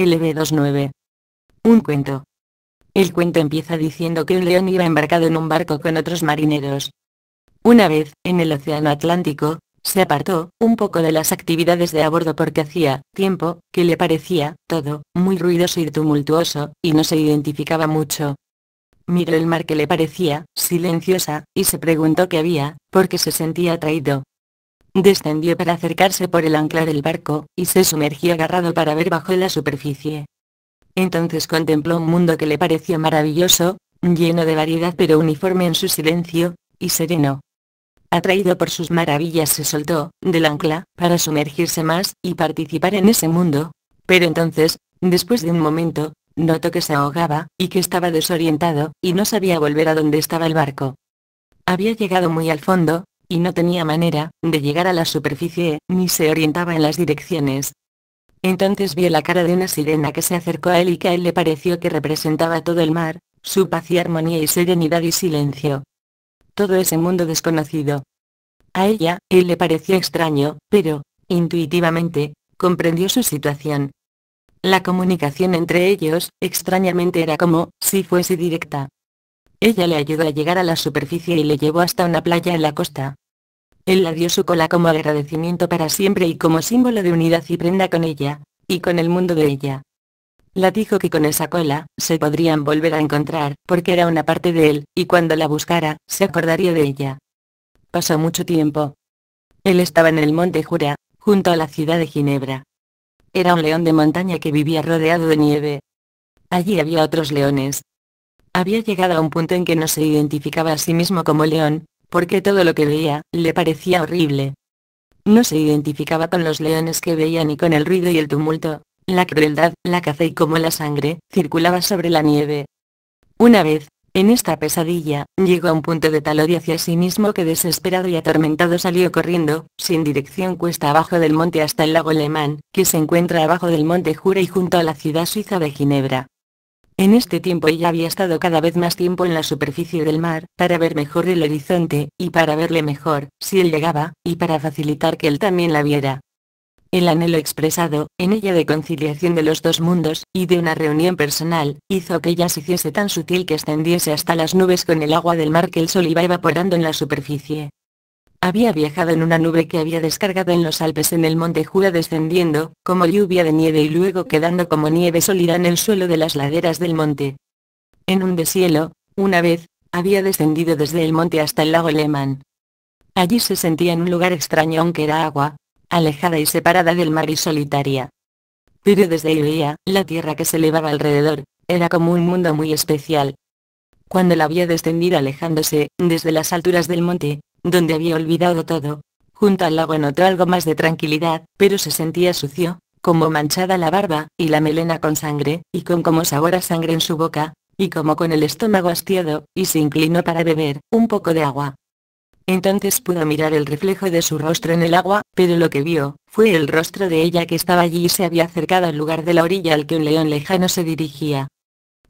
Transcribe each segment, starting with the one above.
LB29. Un cuento. El cuento empieza diciendo que un león iba embarcado en un barco con otros marineros. Una vez, en el océano Atlántico, se apartó un poco de las actividades de a bordo porque hacía tiempo que le parecía todo muy ruidoso y tumultuoso, y no se identificaba mucho. Miró el mar que le parecía silenciosa, y se preguntó qué había, porque se sentía atraído. Descendió para acercarse por el ancla del barco, y se sumergió agarrado para ver bajo la superficie. Entonces contempló un mundo que le pareció maravilloso, lleno de variedad pero uniforme en su silencio, y sereno. Atraído por sus maravillas se soltó del ancla, para sumergirse más y participar en ese mundo, pero entonces, después de un momento, notó que se ahogaba, y que estaba desorientado, y no sabía volver a donde estaba el barco. Había llegado muy al fondo, y no tenía manera de llegar a la superficie, ni se orientaba en las direcciones. Entonces vio la cara de una sirena que se acercó a él y que a él le pareció que representaba todo el mar, su paz y armonía y serenidad y silencio. Todo ese mundo desconocido. A ella, él le pareció extraño, pero, intuitivamente, comprendió su situación. La comunicación entre ellos, extrañamente era como si fuese directa. Ella le ayudó a llegar a la superficie y le llevó hasta una playa en la costa. Él la dio su cola como agradecimiento para siempre y como símbolo de unidad y prenda con ella, y con el mundo de ella. La dijo que con esa cola, se podrían volver a encontrar, porque era una parte de él, y cuando la buscara, se acordaría de ella. Pasó mucho tiempo. Él estaba en el monte Jura, junto a la ciudad de Ginebra. Era un león de montaña que vivía rodeado de nieve. Allí había otros leones. Había llegado a un punto en que no se identificaba a sí mismo como león, porque todo lo que veía, le parecía horrible. No se identificaba con los leones que veía ni con el ruido y el tumulto, la crueldad, la caza y cómo la sangre circulaba sobre la nieve. Una vez, en esta pesadilla, llegó a un punto de tal odio hacia sí mismo que desesperado y atormentado salió corriendo, sin dirección cuesta abajo del monte hasta el lago Alemán, que se encuentra abajo del monte Jura y junto a la ciudad suiza de Ginebra. En este tiempo ella había estado cada vez más tiempo en la superficie del mar, para ver mejor el horizonte, y para verle mejor, si él llegaba, y para facilitar que él también la viera. El anhelo expresado, en ella de conciliación de los dos mundos, y de una reunión personal, hizo que ella se hiciese tan sutil que extendiese hasta las nubes con el agua del mar que el sol iba evaporando en la superficie. Había viajado en una nube que había descargado en los Alpes en el monte Jura descendiendo, como lluvia de nieve y luego quedando como nieve sólida en el suelo de las laderas del monte. En un deshielo, una vez, había descendido desde el monte hasta el lago Alemán. Allí se sentía en un lugar extraño aunque era agua, alejada y separada del mar y solitaria. Pero desde ahí veía la tierra que se elevaba alrededor, era como un mundo muy especial. Cuando la había descendido alejándose, desde las alturas del monte, donde había olvidado todo, junto al lago notó algo más de tranquilidad, pero se sentía sucio, como manchada la barba, y la melena con sangre, y con como sabor a sangre en su boca, y como con el estómago hastiado, y se inclinó para beber un poco de agua. Entonces pudo mirar el reflejo de su rostro en el agua, pero lo que vio, fue el rostro de ella que estaba allí y se había acercado al lugar de la orilla al que un león lejano se dirigía.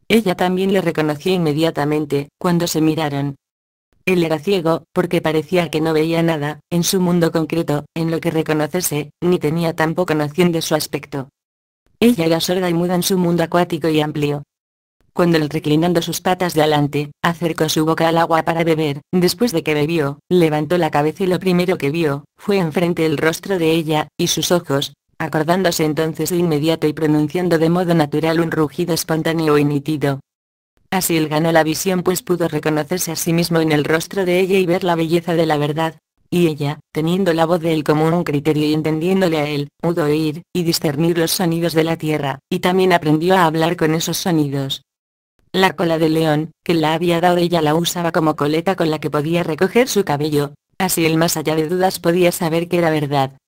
Ella también le reconoció inmediatamente, cuando se miraron. Él era ciego, porque parecía que no veía nada, en su mundo concreto, en lo que reconocerse, ni tenía tampoco noción de su aspecto. Ella era sorda y muda en su mundo acuático y amplio. Cuando él reclinando sus patas de adelante, acercó su boca al agua para beber, después de que bebió, levantó la cabeza y lo primero que vio, fue enfrente el rostro de ella, y sus ojos, acordándose entonces de inmediato y pronunciando de modo natural un rugido espontáneo y nítido. Así él ganó la visión pues pudo reconocerse a sí mismo en el rostro de ella y ver la belleza de la verdad. Y ella, teniendo la voz de él como un criterio y entendiéndole a él, pudo oír y discernir los sonidos de la tierra, y también aprendió a hablar con esos sonidos. La cola de león, que la había dado ella la usaba como coleta con la que podía recoger su cabello, así él más allá de dudas podía saber que era verdad.